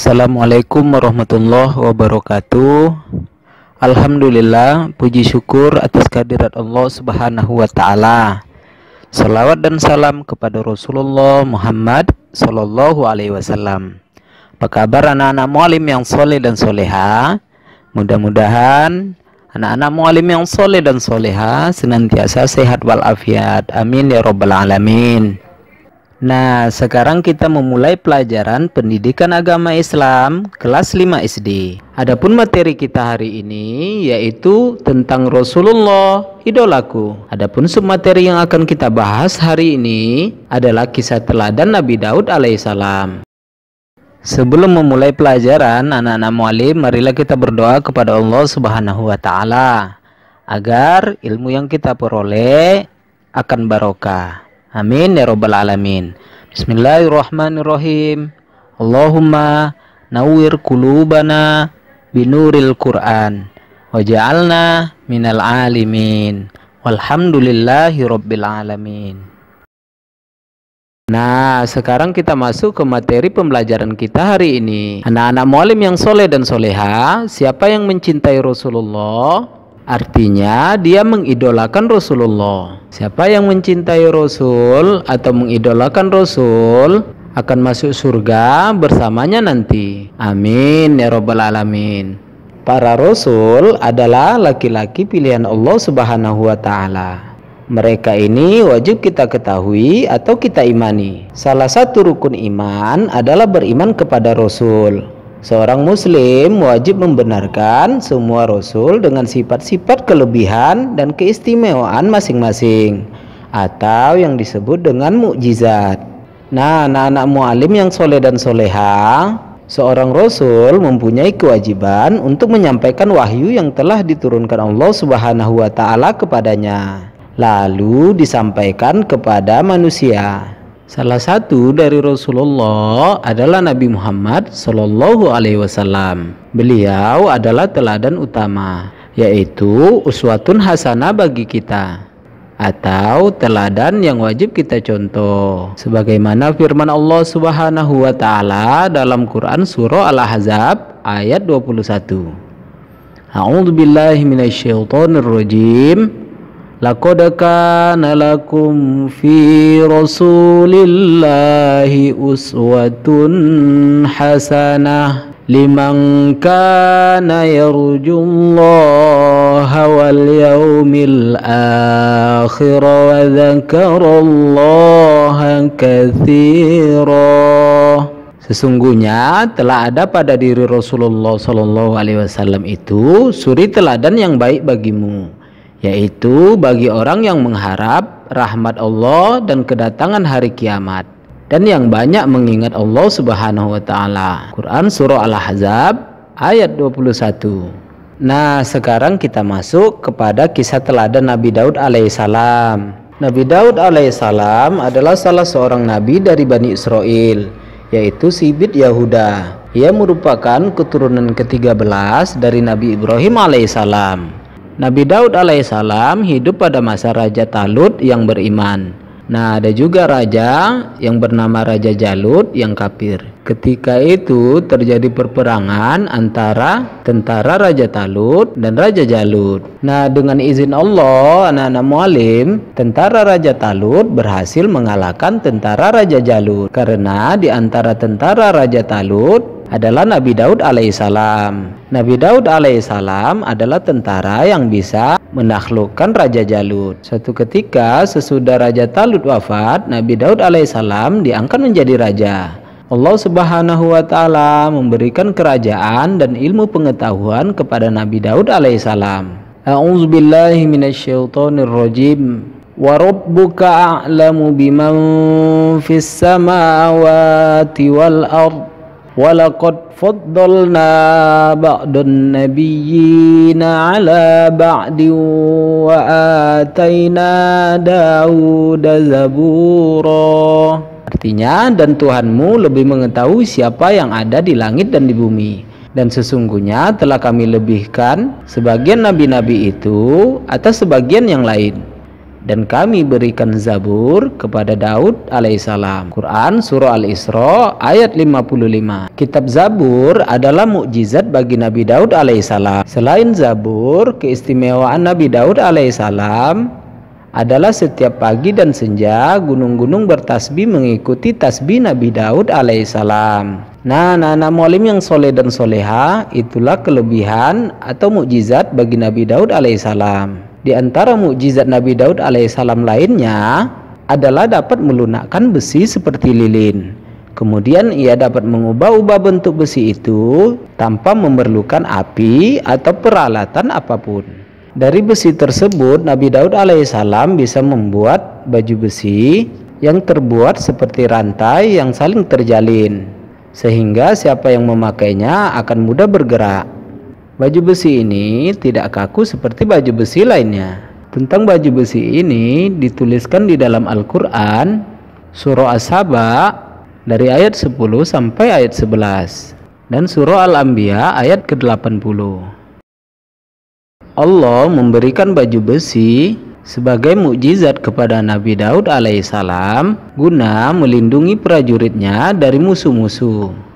Assalamualaikum warahmatullahi wabarakatuh. Alhamdulillah, puji syukur atas kehadirat Allah Subhanahu wa taala. Salawat dan salam kepada Rasulullah Muhammad sallallahu alaihi wasallam. Apa kabar anak-anak mualim yang soleh dan soleha? Mudah-mudahan anak-anak mualim yang soleh dan soleha senantiasa sehat walafiat. Amin ya rabbal alamin. Nah, sekarang kita memulai pelajaran pendidikan agama Islam kelas 5 SD. Adapun materi kita hari ini yaitu tentang Rasulullah, idolaku. Adapun submateri yang akan kita bahas hari ini adalah kisah teladan Nabi Daud alaihissalam. Sebelum memulai pelajaran, anak-anak mualim, marilah kita berdoa kepada Allah Subhanahu wa taala agar ilmu yang kita peroleh akan barokah. Amin ya rabbal alamin. Bismillahirrahmanirrahim. Allahumma nawwir qulubana binuril Qur'an waj'alna minal alimin. Walhamdulillahi rabbil alamin. Nah, sekarang kita masuk ke materi pembelajaran kita hari ini. Anak-anak mualim yang soleh dan soleha, siapa yang mencintai Rasulullah? Artinya dia mengidolakan Rasulullah. Siapa yang mencintai Rasul atau mengidolakan Rasul akan masuk surga bersamanya nanti. Amin ya rabbal alamin. Para Rasul adalah laki-laki pilihan Allah Subhanahu wa taala. Mereka ini wajib kita ketahui atau kita imani. Salah satu rukun iman adalah beriman kepada Rasul. Seorang muslim wajib membenarkan semua rasul dengan sifat-sifat kelebihan dan keistimewaan masing-masing, atau yang disebut dengan mukjizat. Nah, anak-anak mualim yang soleh dan soleha, seorang rasul mempunyai kewajiban untuk menyampaikan wahyu yang telah diturunkan Allah Subhanahu wa taala kepadanya, lalu disampaikan kepada manusia. Salah satu dari Rasulullah adalah Nabi Muhammad sallallahu alaihi wasallam. Beliau adalah teladan utama, yaitu uswatun hasanah bagi kita, atau teladan yang wajib kita contoh. Sebagaimana firman Allah Subhanahu wa taala dalam Quran surah Al-Ahzab ayat 21. A'udzubillahi minasyaitonirrajim. Laqad kana lakum fi Rasulillahi uswatun hasanah liman kana yarjullaha wal yawmil akhir wa dzakarallaha katsira. Sesungguhnya telah ada pada diri Rasulullah sallallahu alaihi wasallam itu suri teladan yang baik bagimu, yaitu bagi orang yang mengharap rahmat Allah dan kedatangan hari kiamat, dan yang banyak mengingat Allah Subhanahu wa taala. Quran surah Al-Ahzab ayat 21. Nah, sekarang kita masuk kepada kisah teladan Nabi Daud alaihissalam. Nabi Daud alaihissalam adalah salah seorang nabi dari Bani Israel, yaitu Sibit Yahuda. Ia merupakan keturunan ke-13 dari Nabi Ibrahim alaihissalam. Nabi Daud alaihissalam hidup pada masa Raja Talut yang beriman. Nah, ada juga raja yang bernama Raja Jalut yang kafir. Ketika itu terjadi perperangan antara tentara Raja Talut dan Raja Jalut. Nah, dengan izin Allah, anak-anak mualim, tentara Raja Talut berhasil mengalahkan tentara Raja Jalut. Karena di antara tentara Raja Talut adalah Nabi Daud alaihissalam. Nabi Daud alaihissalam adalah tentara yang bisa menaklukkan Raja Jalut. Suatu ketika sesudah Raja Talut wafat, Nabi Daud alaihissalam diangkat menjadi raja. Allah Subhanahu wa taala memberikan kerajaan dan ilmu pengetahuan kepada Nabi Daud alaihissalam. A'udzubillahi minasyaitonirrajim. Wa rabbuka a'lamu biman fis samawati wal ardh. Walaqad faddalna ba'dun nabiyyina ala ba'di wa atayna Dauda zabura. Artinya, dan Tuhanmu lebih mengetahui siapa yang ada di langit dan di bumi, dan sesungguhnya telah kami lebihkan sebagian nabi-nabi itu atas sebagian yang lain, Dan kami berikan Zabur kepada Daud alaihissalam. Quran Surah Al-Isra ayat 55. Kitab Zabur adalah mukjizat bagi Nabi Daud alaihissalam. Selain Zabur, keistimewaan Nabi Daud alaihissalam adalah setiap pagi dan senja gunung-gunung bertasbih mengikuti tasbih Nabi Daud alaihissalam. Nah, anak-anak mualim yang soleh dan soleha, itulah kelebihan atau mukjizat bagi Nabi Daud alaihissalam. Di antara mukjizat Nabi Daud alaihissalam lainnya adalah dapat melunakkan besi seperti lilin. Kemudian ia dapat mengubah-ubah bentuk besi itu tanpa memerlukan api atau peralatan apapun. Dari besi tersebut, Nabi Daud alaihissalam bisa membuat baju besi yang terbuat seperti rantai yang saling terjalin, sehingga siapa yang memakainya akan mudah bergerak. Baju besi ini tidak kaku seperti baju besi lainnya. Tentang baju besi ini dituliskan di dalam Al-Quran Surah As-Saba dari ayat 10 sampai ayat 11 dan Surah Al-Anbiya ayat ke-80. Allah memberikan baju besi sebagai mukjizat kepada Nabi Daud alaihissalam guna melindungi prajuritnya dari musuh-musuh.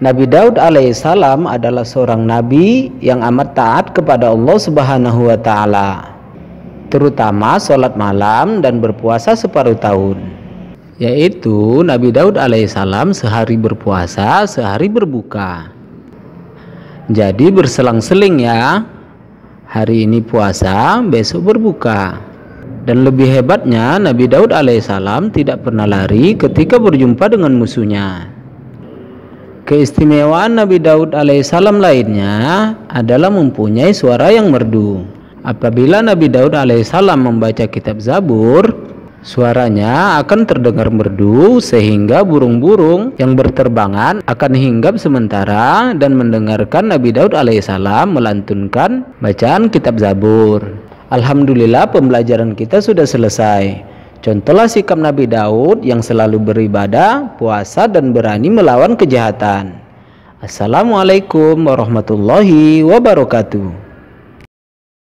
Nabi Daud alaihissalam adalah seorang nabi yang amat taat kepada Allah Subhanahu wa Ta'ala, terutama sholat malam dan berpuasa separuh tahun. Yaitu Nabi Daud alaihissalam sehari berpuasa, sehari berbuka. Jadi berselang-seling ya. Hari ini puasa, besok berbuka. Dan lebih hebatnya, Nabi Daud alaihissalam tidak pernah lari ketika berjumpa dengan musuhnya. Keistimewaan Nabi Daud alaihissalam lainnya adalah mempunyai suara yang merdu. Apabila Nabi Daud alaihissalam membaca kitab Zabur, suaranya akan terdengar merdu sehingga burung-burung yang berterbangan akan hinggap sementara dan mendengarkan Nabi Daud alaihissalam melantunkan bacaan kitab Zabur. Alhamdulillah, pembelajaran kita sudah selesai. Contohlah sikap Nabi Daud yang selalu beribadah, puasa, dan berani melawan kejahatan. Assalamualaikum warahmatullahi wabarakatuh.